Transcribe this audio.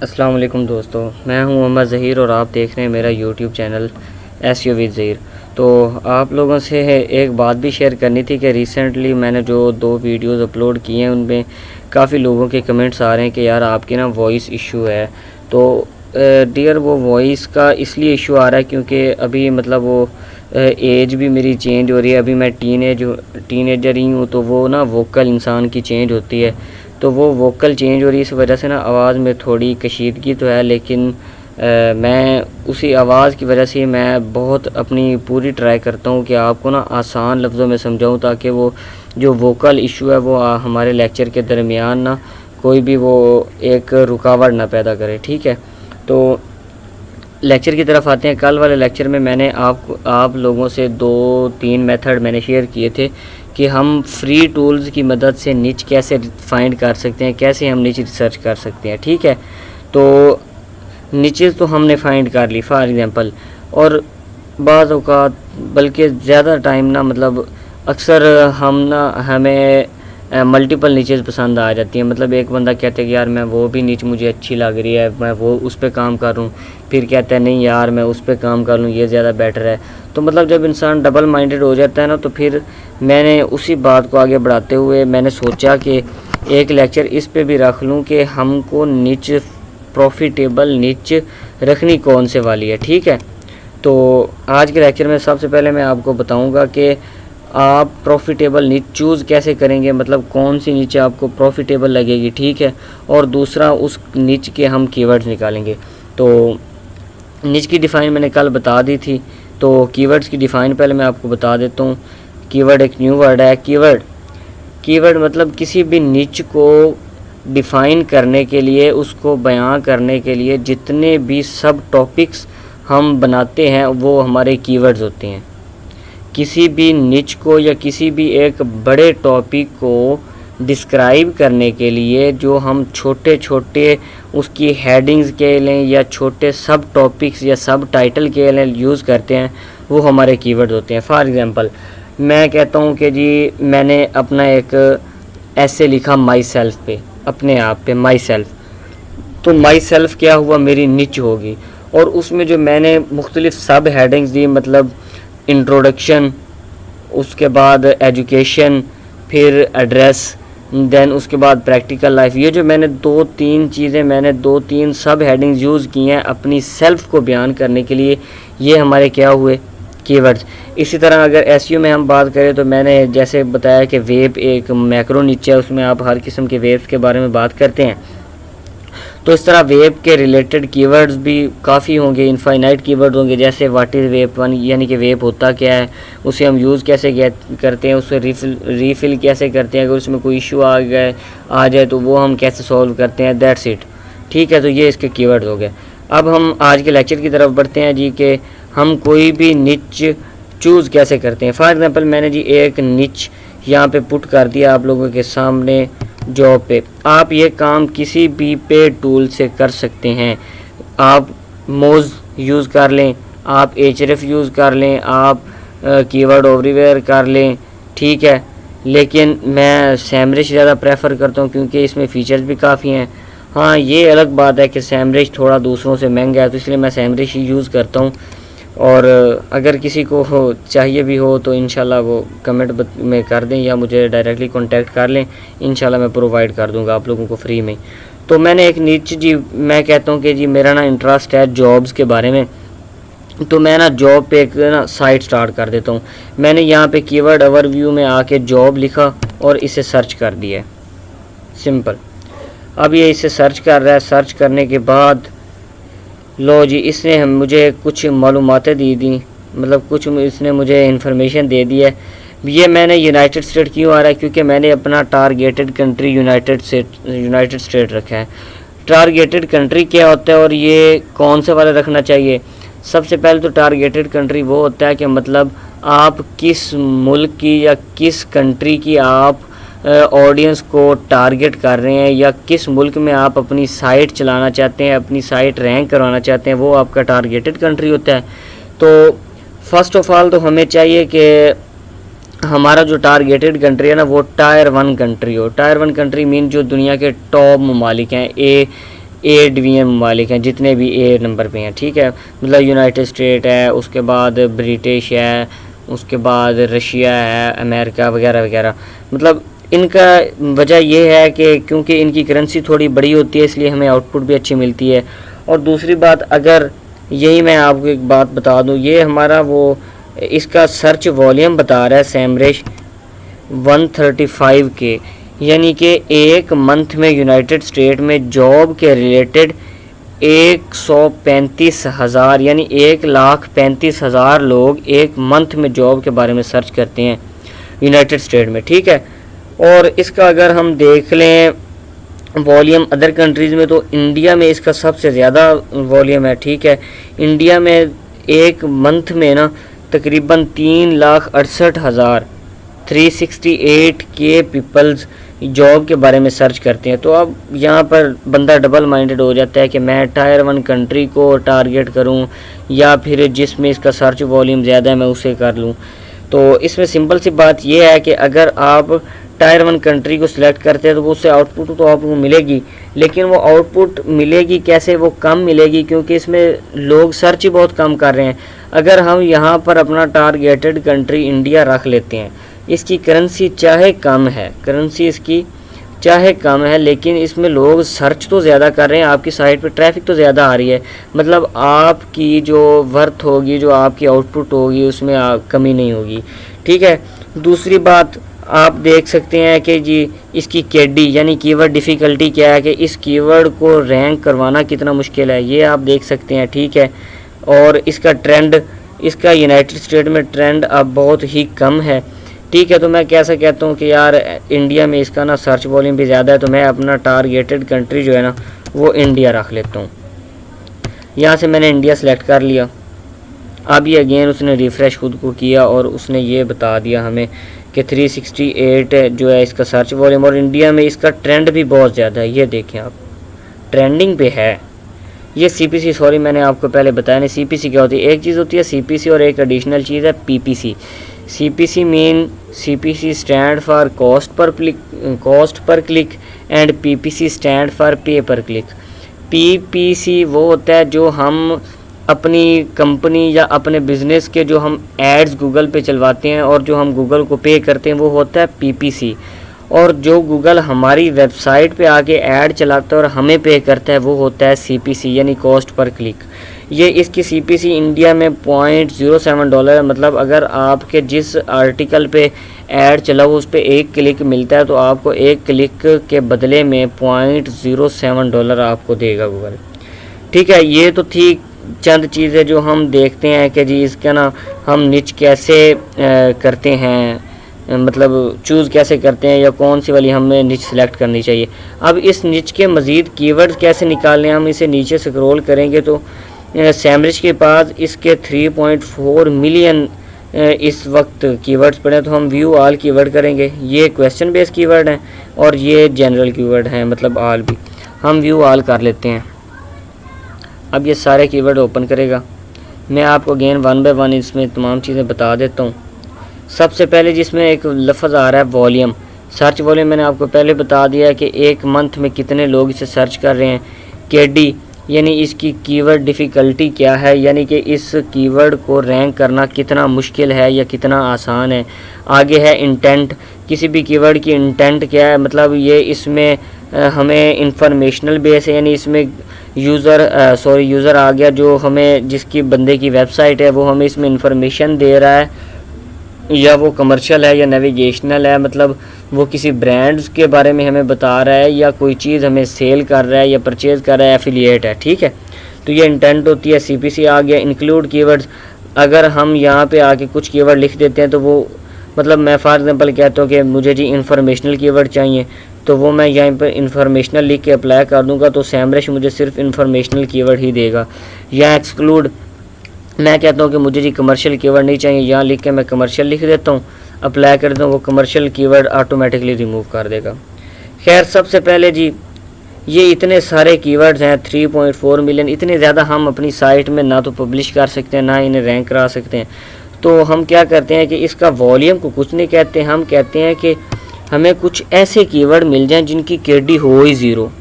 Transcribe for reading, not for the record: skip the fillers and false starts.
अस्सलाम वालेकुम दोस्तों, मैं हूं मोहम्मद ज़हीर और आप देख रहे हैं मेरा YouTube channel SEO with Zaheer. तो आप लोगों से एक बात भी शेयर करनी थी कि रिसेंटली मैंने जो 2 वीडियोज़ अपलोड किए हैं उनमें काफ़ी लोगों के कमेंट्स आ रहे हैं कि यार आपकी ना वॉइस इशू है। तो डियर वो वॉइस का इसलिए इशू आ रहा है क्योंकि अभी मतलब वो एज भी मेरी चेंज हो रही है। अभी मैं टीनेजर ही हूँ, तो वो ना वोकल इंसान की चेंज होती है, तो वो वोकल चेंज हो रही है। इस वजह से ना आवाज़ में थोड़ी कशीदगी तो है, लेकिन मैं उसी आवाज़ की वजह से मैं बहुत अपनी पूरी ट्राई करता हूँ कि आपको ना आसान लफ्ज़ों में समझाऊँ, ताकि वो जो वोकल इशू है वो हमारे लेक्चर के दरमियान ना कोई भी वो एक रुकावट ना पैदा करे। ठीक है, तो लेक्चर की तरफ आते हैं। कल वाले लेक्चर में मैंने आप लोगों से 2-3 मेथड मैंने शेयर किए थे कि हम फ्री टूल्स की मदद से निच कैसे फाइंड कर सकते हैं, कैसे हम निच रिसर्च कर सकते हैं। ठीक है, तो निचेज़ तो हमने फाइंड कर ली फॉर एग्ज़ाम्पल, और बाज़ औक़ात बल्कि ज़्यादा टाइम ना मतलब अक्सर हमें मल्टीपल नीचेज़ पसंद आ जाती हैं। मतलब एक बंदा कहता है कि यार मैं वो भी नीच मुझे अच्छी लग रही है, मैं वो उस पे काम कर रहा हूँ, फिर कहता है नहीं यार मैं उस पे काम कर लूँ, ये ज़्यादा बेटर है। तो मतलब जब इंसान डबल माइंडेड हो जाता है ना, तो फिर मैंने उसी बात को आगे बढ़ाते हुए मैंने सोचा कि एक लेक्चर इस पे भी रख लूँ कि हमको निच प्रॉफिटेबल निच रखनी कौन से वाली है। ठीक है, तो आज के लेक्चर में सबसे पहले मैं आपको बताऊंगा कि आप प्रॉफिटेबल निच चूज़ कैसे करेंगे, मतलब कौन सी निच आपको प्रॉफिटेबल लगेगी। ठीक है, और दूसरा उस निच के हम कीवर्ड्स निकालेंगे। तो निच की डिफ़ाइन मैंने कल बता दी थी, तो कीवर्ड्स की डिफ़ाइन पहले मैं आपको बता देता हूँ। कीवर्ड एक न्यू वर्ड है। कीवर्ड मतलब किसी भी निच को डिफ़ाइन करने के लिए, उसको बयां करने के लिए जितने भी सब टॉपिक्स हम बनाते हैं वो हमारे कीवर्ड्स होते हैं। किसी भी निच को या किसी भी एक बड़े टॉपिक को डिस्क्राइब करने के लिए जो हम छोटे छोटे उसकी हेडिंग्स के लिए या छोटे सब टॉपिक्स या सब टाइटल के लिए यूज़ करते हैं, वो हमारे कीवर्ड होते हैं। फॉर एग्ज़ाम्पल मैं कहता हूँ कि जी मैंने अपना एक ऐसे लिखा माई सेल्फ पे, अपने आप पे माई सेल्फ, तो माई सेल्फ क्या हुआ, मेरी निच होगी। और उसमें जो मैंने मुख्तलिफ सब हेडिंग्स दी, मतलब इंट्रोडक्शन, उसके बाद एजुकेशन, फिर एड्रेस, देन उसके बाद प्रैक्टिकल लाइफ, ये जो मैंने 2-3 चीज़ें मैंने 2-3 सब हेडिंग्स यूज़ की हैं अपनी सेल्फ़ को बयान करने के लिए, ये हमारे क्या हुए, कीवर्ड्स। इसी तरह अगर एसईओ में हम बात करें तो मैंने जैसे बताया कि वेब एक मैक्रो निच है, उसमें आप हर किस्म के वेब्स के बारे में बात करते हैं। तो इस तरह वेब के रिलेटेड कीवर्ड्स भी काफ़ी होंगे, इनफाइनाइट कीवर्ड होंगे। जैसे व्हाट इज़ वेब वन, यानी कि वेब होता क्या है, उसे हम यूज़ कैसे करते हैं, उसे रीफ़िल कैसे करते हैं, अगर उसमें कोई इशू आ जाए तो वो हम कैसे सॉल्व करते हैं, दैट्स इट। ठीक है, तो ये इसके कीवर्ड्स हो गए। अब हम आज के लेक्चर की तरफ बढ़ते हैं जी, कि हम कोई भी निच चूज़ कैसे करते हैं। फॉर एग्ज़ाम्पल मैंने जी एक निच यहाँ पे पुट कर दिया आप लोगों के सामने, जॉब पे। आप ये काम किसी भी पेड टूल से कर सकते हैं। आप मोज यूज़ कर लें, आप एचरेफ यूज़ कर लें, आप कीवर्ड एवरीवेयर कर लें। ठीक है, लेकिन मैं सैमरिश ज़्यादा प्रेफर करता हूँ क्योंकि इसमें फ़ीचर्स भी काफ़ी हैं। हाँ, ये अलग बात है कि सैमरिश थोड़ा दूसरों से महंगा है, तो इसलिए मैं सैमरिश ही यूज़ करता हूँ। और अगर किसी को चाहिए भी हो तो इंशाल्लाह वो कमेंट में कर दें या मुझे डायरेक्टली कांटेक्ट कर लें, इंशाल्लाह मैं प्रोवाइड कर दूंगा आप लोगों को फ्री में। तो मैंने एक निच जी, मैं कहता हूँ कि जी मेरा ना इंटरेस्ट है जॉब्स के बारे में, तो मैं ना जॉब पे एक ना साइट स्टार्ट कर देता हूँ। मैंने यहाँ पे कीवर्ड ओवरव्यू में आके जॉब लिखा और इसे सर्च कर दिया, सिंपल। अब ये इसे सर्च कर रहा है। सर्च करने के बाद लो जी, इसने मुझे कुछ मालूमातें दी, मतलब कुछ इसने मुझे इन्फॉर्मेशन दे दी है। ये मैंने यूनाइटेड स्टेट क्यों आ रहा है, क्योंकि मैंने अपना टारगेटेड कंट्री यूनाइटेड स्टेट रखा है। टारगेटेड कंट्री क्या होता है और ये कौन से वाला रखना चाहिए। सबसे पहले तो टारगेटेड कंट्री वो होता है कि मतलब आप किस मुल्क की या किस कंट्री की आप ऑडियंस को टारगेट कर रहे हैं, या किस मुल्क में आप अपनी साइट चलाना चाहते हैं, अपनी साइट रैंक करवाना चाहते हैं, वो आपका टारगेटेड कंट्री होता है। तो फर्स्ट ऑफ ऑल तो हमें चाहिए कि हमारा जो टारगेटेड कंट्री है ना वो टायर 1 कंट्री हो। टायर 1 कंट्री मीन जो दुनिया के टॉप ममालिक हैं, ए डिवीजन ममालिक हैं, जितने भी ए नंबर पे हैं, ठीक है। मतलब यूनाइटेड स्टेट है, उसके बाद ब्रिटिश है, उसके बाद रशिया है, अमेरिका वगैरह वगैरह। मतलब इनका वजह यह है कि क्योंकि इनकी करेंसी थोड़ी बड़ी होती है, इसलिए हमें आउटपुट भी अच्छी मिलती है। और दूसरी बात, अगर यही मैं आपको एक बात बता दूं, ये हमारा वो इसका सर्च वॉल्यूम बता रहा है सैमरिश 135 के, यानी कि एक मंथ में यूनाइटेड स्टेट में जॉब के रिलेटेड 135,000 यानी 1,35,000 लोग एक मंथ में जॉब के बारे में सर्च करते हैं यूनाइटेड स्टेट में, ठीक है। और इसका अगर हम देख लें वॉल्यूम अदर कंट्रीज़ में, तो इंडिया में इसका सबसे ज़्यादा वॉल्यूम है, ठीक है। इंडिया में एक मंथ में ना तकरीबन 3,68,368 के पीपल्स जॉब के बारे में सर्च करते हैं। तो अब यहाँ पर बंदा डबल माइंडेड हो जाता है कि मैं टायर 1 कंट्री को टारगेट करूँ या फिर जिसमें इसका सर्च वॉल्यूम ज़्यादा है मैं उसे कर लूँ। तो इसमें सिंपल सी बात यह है कि अगर आप टायर 1 कंट्री को सिलेक्ट करते हैं तो वो उससे आउटपुट तो आपको मिलेगी, लेकिन वो आउटपुट मिलेगी कैसे, वो कम मिलेगी, क्योंकि इसमें लोग सर्च ही बहुत कम कर रहे हैं। अगर हम यहाँ पर अपना टारगेटेड कंट्री इंडिया रख लेते हैं, इसकी करेंसी चाहे कम है, करेंसी इसकी चाहे कम है, लेकिन इसमें लोग सर्च तो ज़्यादा कर रहे हैं, आपकी साइट पे ट्रैफिक तो ज़्यादा आ रही है। मतलब आपकी जो वर्थ होगी, जो आपकी आउटपुट होगी, उसमें कमी नहीं होगी, ठीक है। दूसरी बात आप देख सकते हैं कि जी इसकी केडी यानी कीवर्ड डिफ़िकल्टी क्या है, कि इस कीवर्ड को रैंक करवाना कितना मुश्किल है, ये आप देख सकते हैं, ठीक है। और इसका ट्रेंड, इसका यूनाइटेड स्टेट में ट्रेंड अब बहुत ही कम है, ठीक है। तो मैं कैसा कहता हूँ कि यार इंडिया में इसका ना सर्च वॉल्यूम भी ज़्यादा है, तो मैं अपना टारगेटेड कंट्री जो है ना वो इंडिया रख लेता हूँ। यहाँ से मैंने इंडिया सेलेक्ट कर लिया। अब ये अगेन उसने रिफ़्रेश खुद को किया और उसने ये बता दिया हमें कि 368 जो है इसका सर्च वॉल्यूम, और इंडिया में इसका ट्रेंड भी बहुत ज़्यादा है। ये देखें आप, ट्रेंडिंग पे है। ये CPC, सॉरी मैंने आपको पहले बताया नहीं CPC क्या होती है। एक चीज़ होती है CPC और एक एडिशनल चीज़ है PPC। CPC stand for cost per click and PPC stand for पे पर क्लिक। PPC वो होता है जो हम अपनी कंपनी या अपने बिज़नेस के जो हम एड्स गूगल पे चलवाते हैं और जो हम गूगल को पे करते हैं वो होता है PPC। और जो गूगल हमारी वेबसाइट पे आके ऐड चलाता है और हमें पे करता है वो होता है CPC यानी कॉस्ट पर क्लिक। ये इसकी CPC इंडिया में $0.07 है। मतलब अगर आपके जिस आर्टिकल पे ऐड चला हो उस पर 1 क्लिक मिलता है तो आपको 1 क्लिक के बदले में $0.07 आपको देगा गूगल, ठीक है। ये तो थी चंद चीज़ें जो हम देखते हैं कि जी इसका ना हम निच कैसे करते हैं, मतलब चूज़ कैसे करते हैं या कौन सी वाली हमें निच सेलेक्ट करनी चाहिए। अब इस निच के मज़ीद कीवर्ड्स कैसे निकालने हैं, हम इसे नीचे स्क्रॉल करेंगे तो सैमरिश के पास इसके 3.4 मिलियन इस वक्त कीवर्ड्स पड़े। तो हम व्यू ऑल कीवर्ड करेंगे। ये क्वेश्चन बेस्ड कीवर्ड हैं और ये जनरल कीवर्ड हैं, मतलब ऑल भी। हम व्यू ऑल कर लेते हैं। अब ये सारे कीवर्ड ओपन करेगा। मैं आपको अगेन 1 बाय 1 इसमें तमाम चीज़ें बता देता हूँ। सबसे पहले जिसमें एक लफ्ज़ आ रहा है वॉल्यूम, सर्च वॉल्यूम मैंने आपको पहले बता दिया है कि एक मंथ में कितने लोग इसे सर्च कर रहे हैं। केडी यानी इसकी कीवर्ड डिफ़िकल्टी क्या है, यानी कि इस कीवर्ड को रैंक करना कितना मुश्किल है या कितना आसान है। आगे है इंटेंट, किसी भी कीवर्ड की इंटेंट क्या है, मतलब ये इसमें हमें इंफॉर्मेशनल बेस है, यानी इसमें यूज़र आ गया जो हमें जिसकी बंदे की वेबसाइट है वो हमें इसमें इंफॉर्मेशन दे रहा है, या वो कमर्शियल है या नेविगेशनल है, मतलब वो किसी ब्रांड्स के बारे में हमें बता रहा है या कोई चीज़ हमें सेल कर रहा है या परचेज़ कर रहा है, एफिलिएट है, ठीक है। तो ये इंटेंट होती है। CPC आ गया। इंक्लूड कीवर्ड्स, अगर हम यहाँ पे आके कुछ कीवर्ड लिख देते हैं तो वो, मतलब मैं फॉर एग्जांपल कहता हूँ कि मुझे जी इंफॉर्मेशनल कीवर्ड चाहिए, तो वो मैं यहाँ पर इंफॉर्मेशनल लिख के अप्लाई कर दूँगा तो सैमरिश मुझे सिर्फ इंफॉर्मेशनल कीवर्ड ही देगा। या एक्सक्लूड, मैं कहता हूँ कि मुझे जी कमर्शियल कीवर्ड नहीं चाहिए, यहाँ लिख के मैं कमर्शियल लिख देता हूँ, अप्लाई कर देता हूँ, वो कमर्शियल कीवर्ड ऑटोमेटिकली रिमूव कर देगा। खैर सबसे पहले जी ये इतने सारे कीवर्ड्स हैं, 3.4 मिलियन, इतने ज़्यादा हम अपनी साइट में ना तो पब्लिश कर सकते हैं ना इन्हें रैंक करा सकते हैं। तो हम क्या करते हैं कि इसका वॉल्यूम को कुछ नहीं कहते, हम कहते हैं कि हमें कुछ ऐसे कीवर्ड मिल जाएं जिनकी केडी हो ही 0।